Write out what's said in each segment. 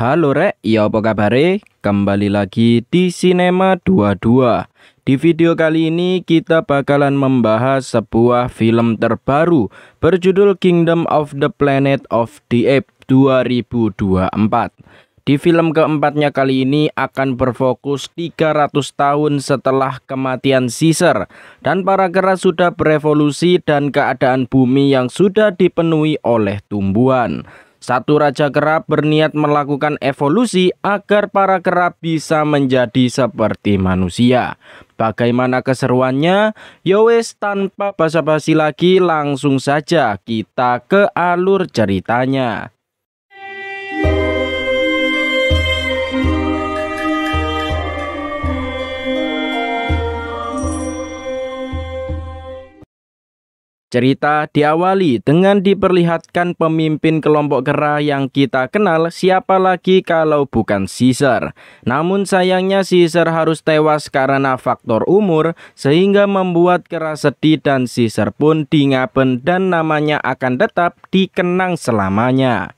Halo Rek, ya apa kabare? Kembali lagi di Cinema 22. Di video kali ini kita bakalan membahas sebuah film terbaru berjudul Kingdom of the Planet of the Apes 2024. Di film keempatnya kali ini akan berfokus 300 tahun setelah kematian Caesar dan para kera sudah berevolusi dan keadaan bumi yang sudah dipenuhi oleh tumbuhan. Satu raja kera berniat melakukan evolusi agar para kera bisa menjadi seperti manusia. Bagaimana keseruannya? Yowes, tanpa basa-basi lagi langsung saja kita ke alur ceritanya. Cerita diawali dengan diperlihatkan pemimpin kelompok kera yang kita kenal, siapa lagi kalau bukan Caesar. Namun sayangnya Caesar harus tewas karena faktor umur, sehingga membuat kera sedih dan Caesar pun dingaben dan namanya akan tetap dikenang selamanya.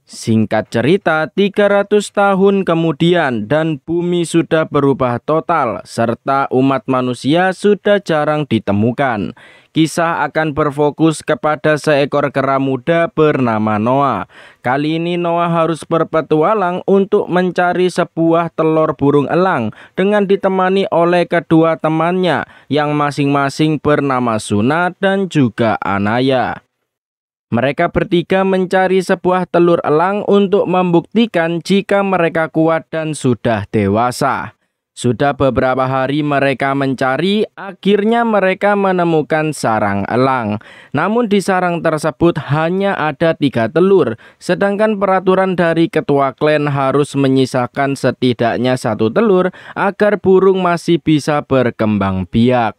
Singkat cerita, 300 tahun kemudian dan bumi sudah berubah total serta umat manusia sudah jarang ditemukan. Kisah akan berfokus kepada seekor kera muda bernama Noah. Kali ini Noah harus berpetualang untuk mencari sebuah telur burung elang dengan ditemani oleh kedua temannya yang masing-masing bernama Suna dan juga Anaya. Mereka bertiga mencari sebuah telur elang untuk membuktikan jika mereka kuat dan sudah dewasa. Sudah beberapa hari mereka mencari, akhirnya mereka menemukan sarang elang. Namun di sarang tersebut hanya ada 3 telur, sedangkan peraturan dari ketua klan harus menyisakan setidaknya 1 telur agar burung masih bisa berkembang biak.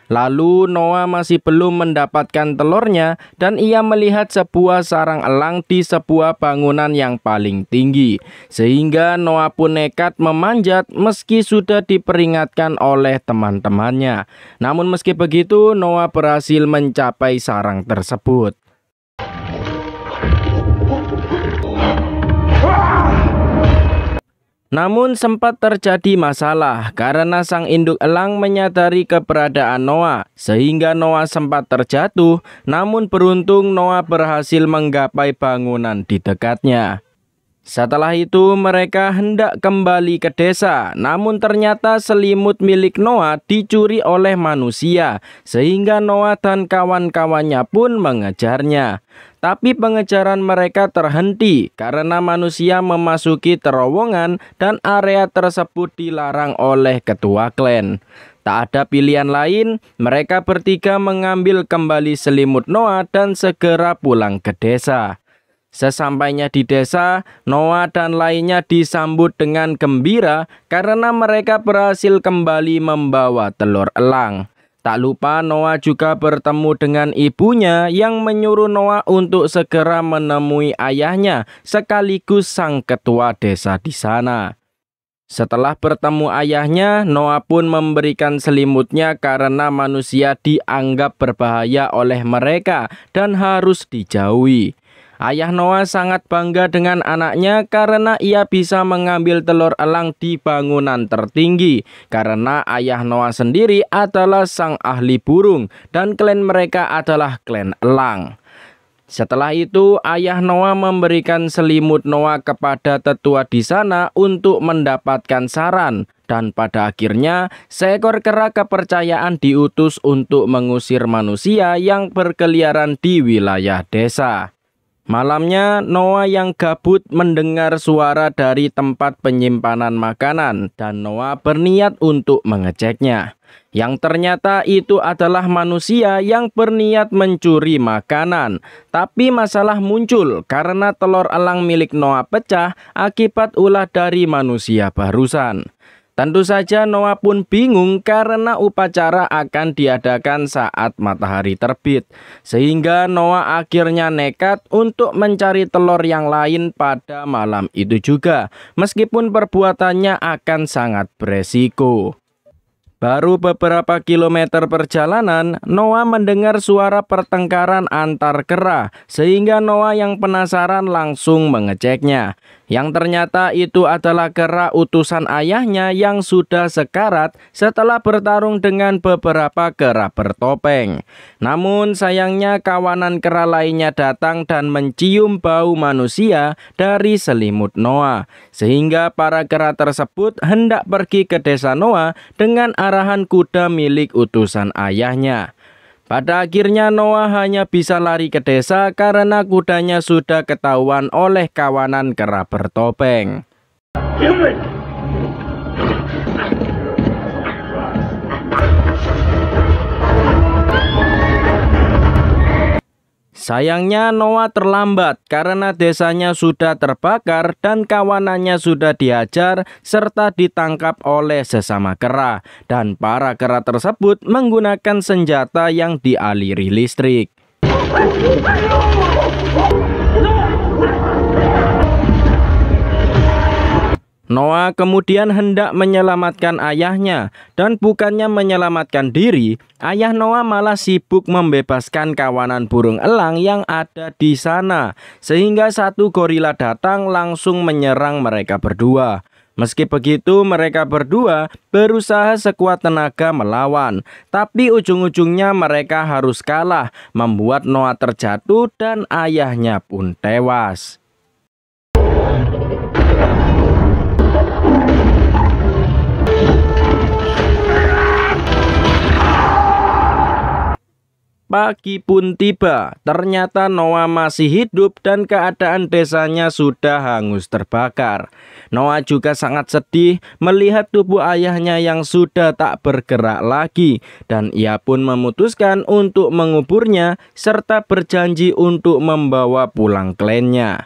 Lalu Noah masih belum mendapatkan telurnya dan ia melihat sebuah sarang elang di sebuah bangunan yang paling tinggi. Sehingga Noah pun nekat memanjat meski sudah diperingatkan oleh teman-temannya. Namun meski begitu Noah berhasil mencapai sarang tersebut. Namun sempat terjadi masalah karena sang induk elang menyadari keberadaan Noah sehingga Noah sempat terjatuh, namun beruntung Noah berhasil menggapai bangunan di dekatnya. Setelah itu mereka hendak kembali ke desa, namun ternyata selimut milik Noah dicuri oleh manusia sehingga Noah dan kawan-kawannya pun mengejarnya. Tapi pengejaran mereka terhenti karena manusia memasuki terowongan dan area tersebut dilarang oleh ketua klan. Tak ada pilihan lain, mereka bertiga mengambil kembali selimut Noah dan segera pulang ke desa. Sesampainya di desa, Noah dan lainnya disambut dengan gembira karena mereka berhasil kembali membawa telur elang. Tak lupa Noah juga bertemu dengan ibunya yang menyuruh Noah untuk segera menemui ayahnya sekaligus sang ketua desa di sana. Setelah bertemu ayahnya, Noah pun memberikan selimutnya karena manusia dianggap berbahaya oleh mereka dan harus dijauhi. Ayah Noah sangat bangga dengan anaknya karena ia bisa mengambil telur elang di bangunan tertinggi. Karena ayah Noah sendiri adalah sang ahli burung dan klan mereka adalah klan elang. Setelah itu ayah Noah memberikan selimut Noah kepada tetua di sana untuk mendapatkan saran. Dan pada akhirnya seekor kera kepercayaan diutus untuk mengusir manusia yang berkeliaran di wilayah desa. Malamnya Noah yang gabut mendengar suara dari tempat penyimpanan makanan dan Noah berniat untuk mengeceknya. Yang ternyata itu adalah manusia yang berniat mencuri makanan. Tapi masalah muncul karena telur elang milik Noah pecah akibat ulah dari manusia barusan. Tentu saja Noah pun bingung karena upacara akan diadakan saat matahari terbit. Sehingga Noah akhirnya nekat untuk mencari telur yang lain pada malam itu juga. Meskipun perbuatannya akan sangat beresiko. Baru beberapa kilometer perjalanan, Noah mendengar suara pertengkaran antar kera, sehingga Noah yang penasaran langsung mengeceknya. yang ternyata itu adalah kera utusan ayahnya yang sudah sekarat setelah bertarung dengan beberapa kera bertopeng. Namun sayangnya kawanan kera lainnya datang dan mencium bau manusia dari selimut Noah, sehingga para kera tersebut hendak pergi ke desa Noah dengan arahan kuda milik utusan ayahnya. Pada akhirnya Noah hanya bisa lari ke desa karena kudanya sudah ketahuan oleh kawanan kera bertopeng. Sayangnya Noah terlambat karena desanya sudah terbakar dan kawanannya sudah dihajar serta ditangkap oleh sesama kera, dan para kera tersebut menggunakan senjata yang dialiri listrik. Noah kemudian hendak menyelamatkan ayahnya, dan bukannya menyelamatkan diri, ayah Noah malah sibuk membebaskan kawanan burung elang yang ada di sana, sehingga satu gorila datang langsung menyerang mereka berdua. Meski begitu, mereka berdua berusaha sekuat tenaga melawan, tapi ujung-ujungnya mereka harus kalah, membuat Noah terjatuh dan ayahnya pun tewas. Pagi pun tiba, ternyata Noah masih hidup dan keadaan desanya sudah hangus terbakar. Noah juga sangat sedih melihat tubuh ayahnya yang sudah tak bergerak lagi, dan ia pun memutuskan untuk menguburnya serta berjanji untuk membawa pulang klennya.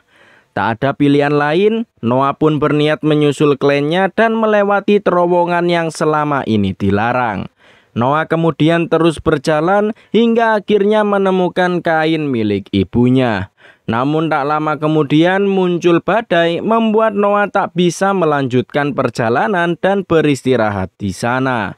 Tak ada pilihan lain, Noah pun berniat menyusul klennya dan melewati terowongan yang selama ini dilarang. Noah kemudian terus berjalan hingga akhirnya menemukan kain milik ibunya. Namun tak lama kemudian muncul badai membuat Noah tak bisa melanjutkan perjalanan dan beristirahat di sana.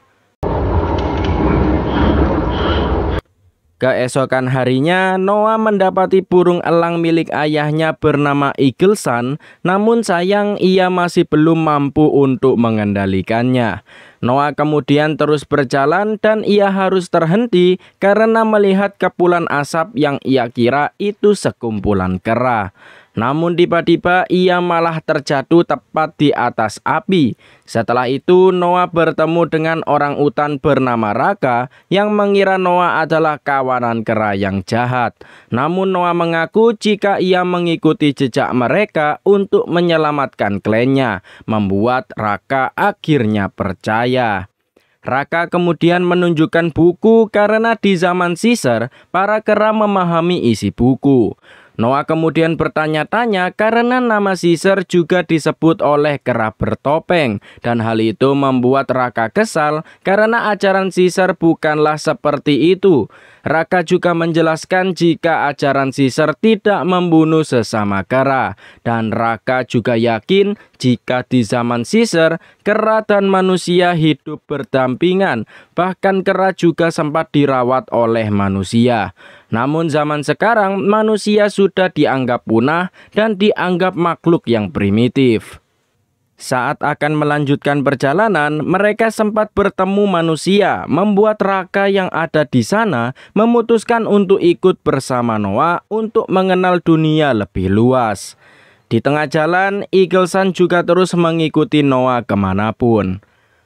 Keesokan harinya, Noah mendapati burung elang milik ayahnya bernama Eagle Sun, namun sayang ia masih belum mampu untuk mengendalikannya. Noah kemudian terus berjalan dan ia harus terhenti karena melihat kepulan asap yang ia kira itu sekumpulan kera. Namun tiba-tiba ia malah terjatuh tepat di atas api. Setelah itu Noah bertemu dengan orang utan bernama Raka yang mengira Noah adalah kawanan kera yang jahat. Namun Noah mengaku jika ia mengikuti jejak mereka untuk menyelamatkan klennya, membuat Raka akhirnya percaya. Raka kemudian menunjukkan buku karena di zaman Caesar para kera memahami isi buku. Noah kemudian bertanya-tanya karena nama Caesar juga disebut oleh kera bertopeng, dan hal itu membuat Raka kesal karena ajaran Caesar bukanlah seperti itu. Raka juga menjelaskan jika ajaran Caesar tidak membunuh sesama kera, dan Raka juga yakin jika di zaman Caesar kera dan manusia hidup berdampingan, bahkan kera juga sempat dirawat oleh manusia. Namun zaman sekarang manusia sudah dianggap punah dan dianggap makhluk yang primitif. Saat akan melanjutkan perjalanan, mereka sempat bertemu manusia, membuat Raka yang ada di sana memutuskan untuk ikut bersama Noah untuk mengenal dunia lebih luas. Di tengah jalan, Eagle Sun juga terus mengikuti Noah kemanapun.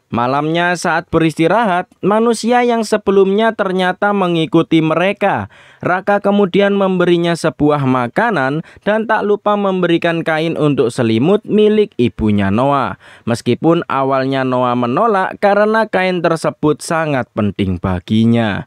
Malamnya saat beristirahat, manusia yang sebelumnya ternyata mengikuti mereka. Raka kemudian memberinya sebuah makanan dan tak lupa memberikan kain untuk selimut milik ibunya Noah. Meskipun awalnya Noah menolak karena kain tersebut sangat penting baginya.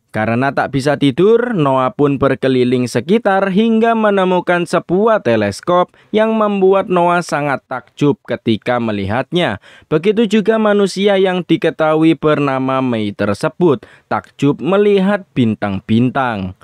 Karena tak bisa tidur, Noah pun berkeliling sekitar hingga menemukan sebuah teleskop yang membuat Noah sangat takjub ketika melihatnya. Begitu juga manusia yang diketahui bernama Mei tersebut takjub melihat bintang-bintang.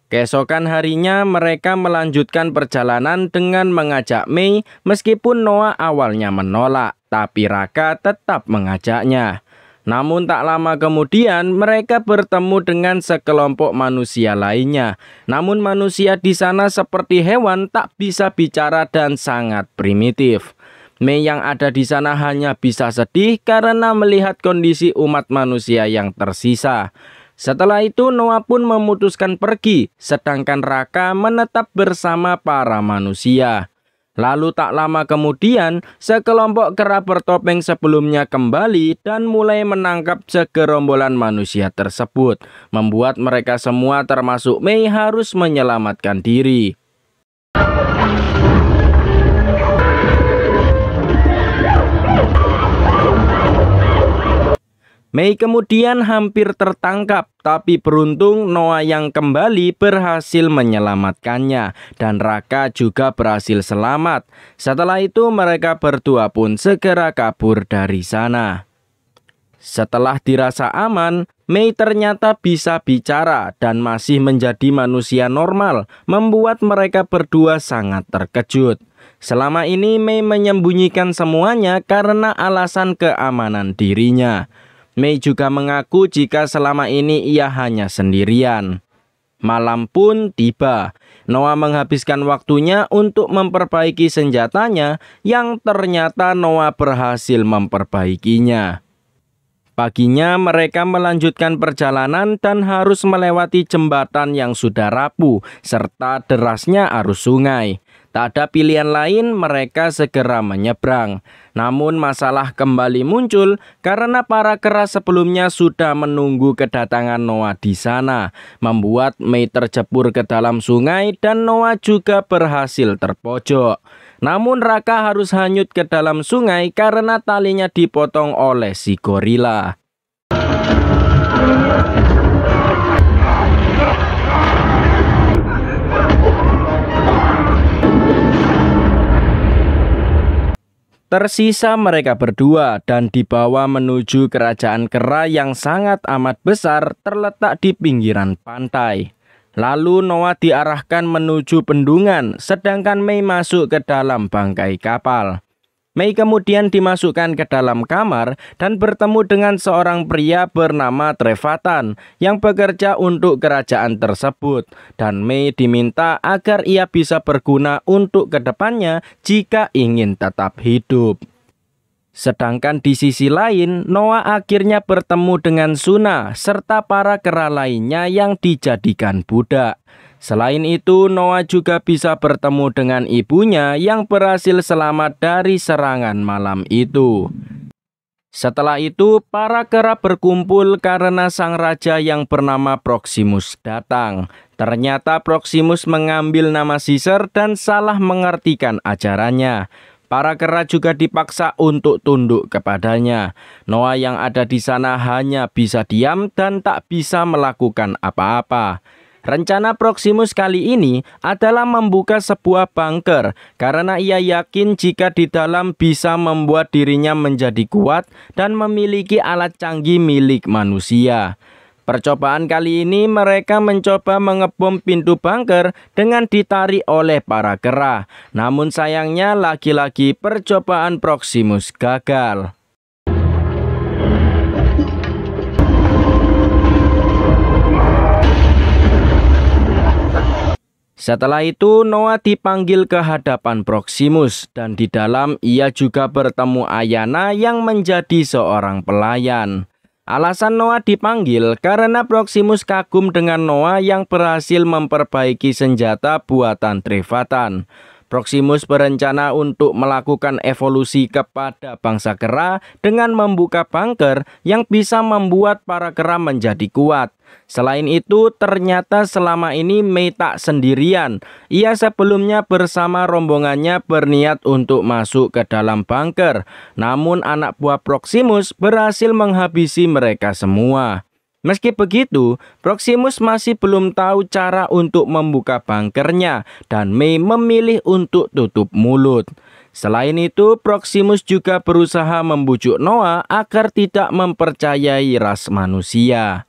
Keesokan harinya mereka melanjutkan perjalanan dengan mengajak Mei meskipun Noah awalnya menolak, tapi Raka tetap mengajaknya. Namun tak lama kemudian mereka bertemu dengan sekelompok manusia lainnya. Namun manusia di sana seperti hewan, tak bisa bicara dan sangat primitif. Mei yang ada di sana hanya bisa sedih karena melihat kondisi umat manusia yang tersisa. Setelah itu Noah pun memutuskan pergi, sedangkan Raka menetap bersama para manusia. Lalu tak lama kemudian, sekelompok kera bertopeng sebelumnya kembali dan mulai menangkap segerombolan manusia tersebut, membuat mereka semua termasuk Mei harus menyelamatkan diri. Mei kemudian hampir tertangkap, tapi beruntung Noah yang kembali berhasil menyelamatkannya dan Raka juga berhasil selamat. Setelah itu mereka berdua pun segera kabur dari sana. Setelah dirasa aman, Mei ternyata bisa bicara dan masih menjadi manusia normal, membuat mereka berdua sangat terkejut. Selama ini Mei menyembunyikan semuanya karena alasan keamanan dirinya. Mei juga mengaku jika selama ini ia hanya sendirian. Malam pun tiba. Noah menghabiskan waktunya untuk memperbaiki senjatanya yang ternyata Noah berhasil memperbaikinya. Paginya mereka melanjutkan perjalanan dan harus melewati jembatan yang sudah rapuh serta derasnya arus sungai. Tak ada pilihan lain, mereka segera menyeberang. Namun masalah kembali muncul karena para kera sebelumnya sudah menunggu kedatangan Noah di sana, membuat Mei terjebur ke dalam sungai dan Noah juga berhasil terpojok. Namun Raka harus hanyut ke dalam sungai karena talinya dipotong oleh si gorila. Tersisa mereka berdua dan dibawa menuju kerajaan kera yang sangat amat besar terletak di pinggiran pantai. Lalu Noah diarahkan menuju bendungan, sedangkan Mei masuk ke dalam bangkai kapal. Mei kemudian dimasukkan ke dalam kamar dan bertemu dengan seorang pria bernama Trevatan yang bekerja untuk kerajaan tersebut. Dan Mei diminta agar ia bisa berguna untuk kedepannya jika ingin tetap hidup. Sedangkan di sisi lain, Noah akhirnya bertemu dengan Suna serta para kera lainnya yang dijadikan budak. Selain itu, Noah juga bisa bertemu dengan ibunya yang berhasil selamat dari serangan malam itu. Setelah itu, para kera berkumpul karena sang raja yang bernama Proximus datang. Ternyata Proximus mengambil nama Caesar dan salah mengartikan ajarannya. Para kera juga dipaksa untuk tunduk kepadanya. Noah yang ada di sana hanya bisa diam dan tak bisa melakukan apa-apa. Rencana Proximus kali ini adalah membuka sebuah bunker karena ia yakin jika di dalam bisa membuat dirinya menjadi kuat dan memiliki alat canggih milik manusia. Percobaan kali ini mereka mencoba mengebom pintu bunker dengan ditarik oleh para kera. Namun sayangnya lagi-lagi percobaan Proximus gagal. Setelah itu Noah dipanggil ke hadapan Proximus dan di dalam ia juga bertemu Ayana yang menjadi seorang pelayan. Alasan Noah dipanggil karena Proximus kagum dengan Noah yang berhasil memperbaiki senjata buatan Trevatan. Proximus berencana untuk melakukan evolusi kepada bangsa kera dengan membuka bunker yang bisa membuat para kera menjadi kuat. Selain itu, ternyata selama ini Mei tak sendirian. Ia sebelumnya bersama rombongannya berniat untuk masuk ke dalam bunker. Namun anak buah Proximus berhasil menghabisi mereka semua. Meski begitu, Proximus masih belum tahu cara untuk membuka bunkernya dan Mei memilih untuk tutup mulut. Selain itu, Proximus juga berusaha membujuk Noah agar tidak mempercayai ras manusia.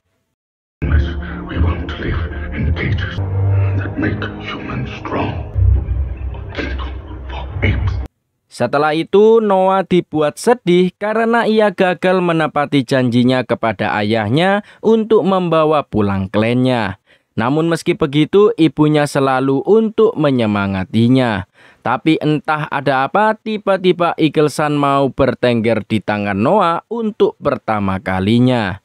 Setelah itu Noah dibuat sedih karena ia gagal menepati janjinya kepada ayahnya untuk membawa pulang klennya. Namun meski begitu ibunya selalu untuk menyemangatinya. Tapi entah ada apa, tiba-tiba Ikkelsan mau bertengger di tangan Noah untuk pertama kalinya.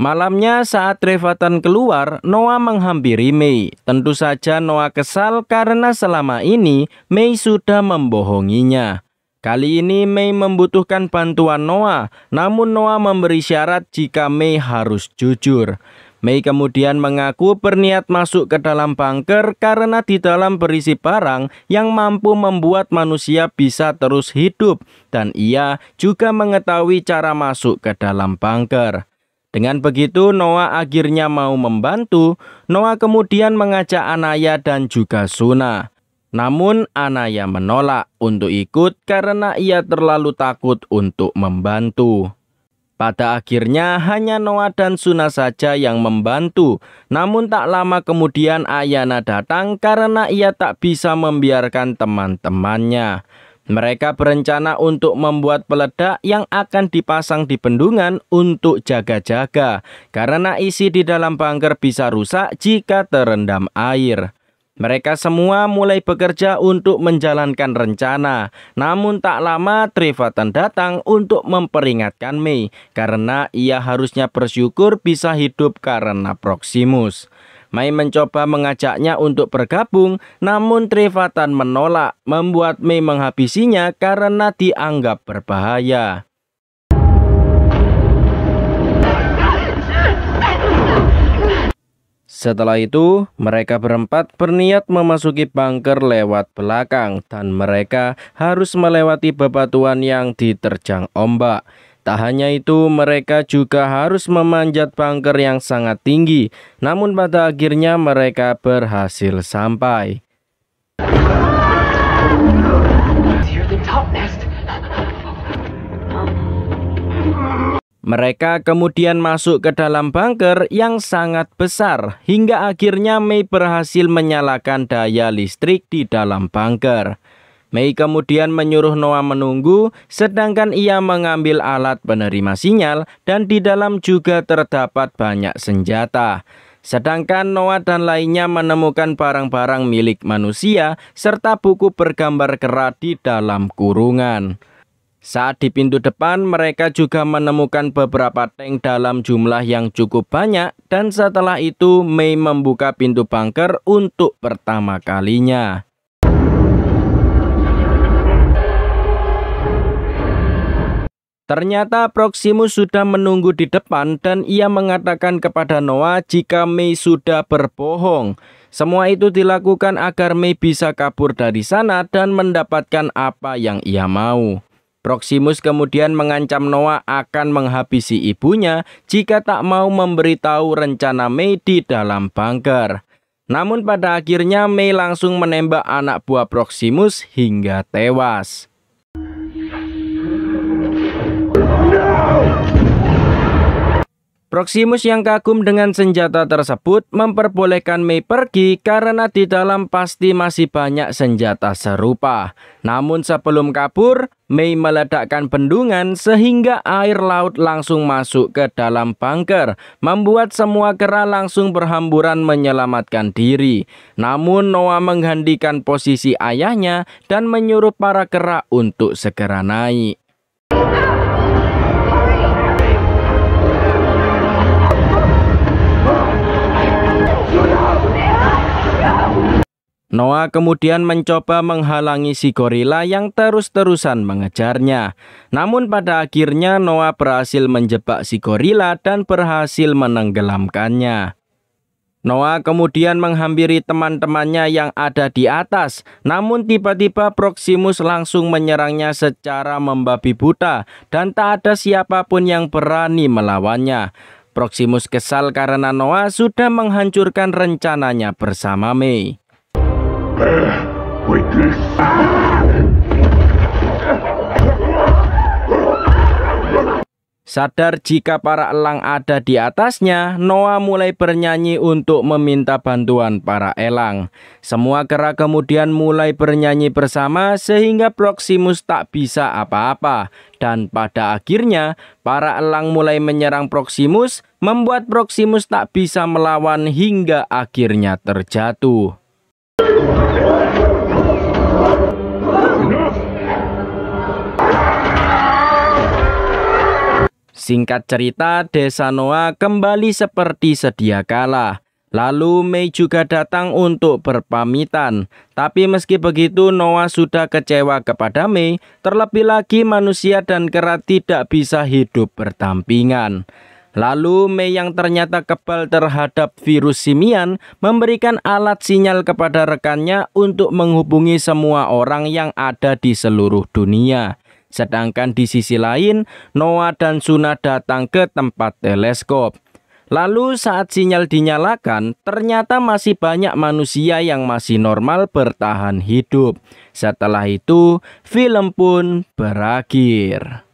Malamnya saat Trevathan keluar, Noah menghampiri Mei. Tentu saja Noah kesal karena selama ini Mei sudah membohonginya. Kali ini Mei membutuhkan bantuan Noah, namun Noah memberi syarat jika Mei harus jujur. Mei kemudian mengaku berniat masuk ke dalam bunker karena di dalam berisi barang yang mampu membuat manusia bisa terus hidup, dan ia juga mengetahui cara masuk ke dalam bunker. Dengan begitu Noah akhirnya mau membantu. Noah kemudian mengajak Anaya dan juga Shuna. Namun Anaya menolak untuk ikut karena ia terlalu takut untuk membantu. Pada akhirnya hanya Noah dan Shuna saja yang membantu. Namun tak lama kemudian Ayana datang karena ia tak bisa membiarkan teman-temannya. Mereka berencana untuk membuat peledak yang akan dipasang di bendungan untuk jaga-jaga, karena isi di dalam bunker bisa rusak jika terendam air. Mereka semua mulai bekerja untuk menjalankan rencana. Namun tak lama Trevathan datang untuk memperingatkan Mei, karena ia harusnya bersyukur bisa hidup karena Proximus. Mei mencoba mengajaknya untuk bergabung, namun Trevathan menolak, membuat Mei menghabisinya karena dianggap berbahaya. Setelah itu, mereka berempat berniat memasuki bunker lewat belakang, dan mereka harus melewati bebatuan yang diterjang ombak. Tak hanya itu, mereka juga harus memanjat bunker yang sangat tinggi. Namun pada akhirnya mereka berhasil sampai. Mereka kemudian masuk ke dalam bunker yang sangat besar, hingga akhirnya Mei berhasil menyalakan daya listrik di dalam bunker. Mei kemudian menyuruh Noah menunggu, sedangkan ia mengambil alat penerima sinyal dan di dalam juga terdapat banyak senjata. Sedangkan Noah dan lainnya menemukan barang-barang milik manusia serta buku bergambar kera di dalam kurungan. Saat di pintu depan, mereka juga menemukan beberapa tank dalam jumlah yang cukup banyak, dan setelah itu Mei membuka pintu bunker untuk pertama kalinya. Ternyata Proximus sudah menunggu di depan dan ia mengatakan kepada Noah jika Mei sudah berbohong. Semua itu dilakukan agar Mei bisa kabur dari sana dan mendapatkan apa yang ia mau. Proximus kemudian mengancam Noah akan menghabisi ibunya jika tak mau memberitahu rencana Mei di dalam bunker. Namun pada akhirnya Mei langsung menembak anak buah Proximus hingga tewas. Proximus yang kagum dengan senjata tersebut memperbolehkan Mei pergi karena di dalam pasti masih banyak senjata serupa. Namun sebelum kabur, Mei meledakkan bendungan sehingga air laut langsung masuk ke dalam bunker, membuat semua kera langsung berhamburan menyelamatkan diri. Namun Noah menggantikan posisi ayahnya dan menyuruh para kera untuk segera naik. Noah kemudian mencoba menghalangi si gorila yang terus-terusan mengejarnya. Namun pada akhirnya Noah berhasil menjebak si gorila dan berhasil menenggelamkannya. Noah kemudian menghampiri teman-temannya yang ada di atas. Namun tiba-tiba Proximus langsung menyerangnya secara membabi buta dan tak ada siapapun yang berani melawannya. Proximus kesal karena Noah sudah menghancurkan rencananya bersama Mei. Sadar jika para elang ada di atasnya, Noah mulai bernyanyi untuk meminta bantuan para elang. Semua kera kemudian mulai bernyanyi bersama sehingga Proximus tak bisa apa-apa. Dan pada akhirnya, para elang mulai menyerang Proximus, membuat Proximus tak bisa melawan hingga akhirnya terjatuh. Singkat cerita, desa Noah kembali seperti sedia kala. Lalu Mei juga datang untuk berpamitan. Tapi meski begitu, Noah sudah kecewa kepada Mei. Terlebih lagi manusia dan kera tidak bisa hidup berdampingan. Lalu Mei yang ternyata kebal terhadap virus simian memberikan alat sinyal kepada rekannya untuk menghubungi semua orang yang ada di seluruh dunia. Sedangkan di sisi lain, Noah dan Suna datang ke tempat teleskop. Lalu saat sinyal dinyalakan, ternyata masih banyak manusia yang masih normal bertahan hidup. Setelah itu, film pun berakhir.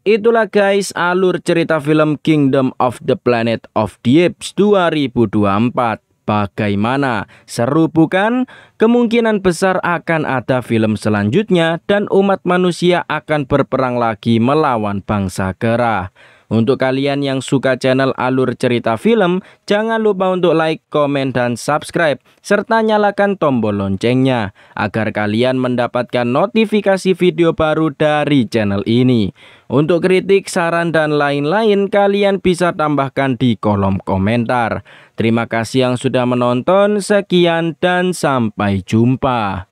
Itulah guys alur cerita film Kingdom of the Planet of the Apes 2024. Bagaimana? Seru bukan? Kemungkinan besar akan ada film selanjutnya dan umat manusia akan berperang lagi melawan bangsa kera. Untuk kalian yang suka channel alur cerita film, jangan lupa untuk like, komen, dan subscribe, serta nyalakan tombol loncengnya, agar kalian mendapatkan notifikasi video baru dari channel ini. Untuk kritik, saran, dan lain-lain, kalian bisa tambahkan di kolom komentar. Terima kasih yang sudah menonton, sekian dan sampai jumpa.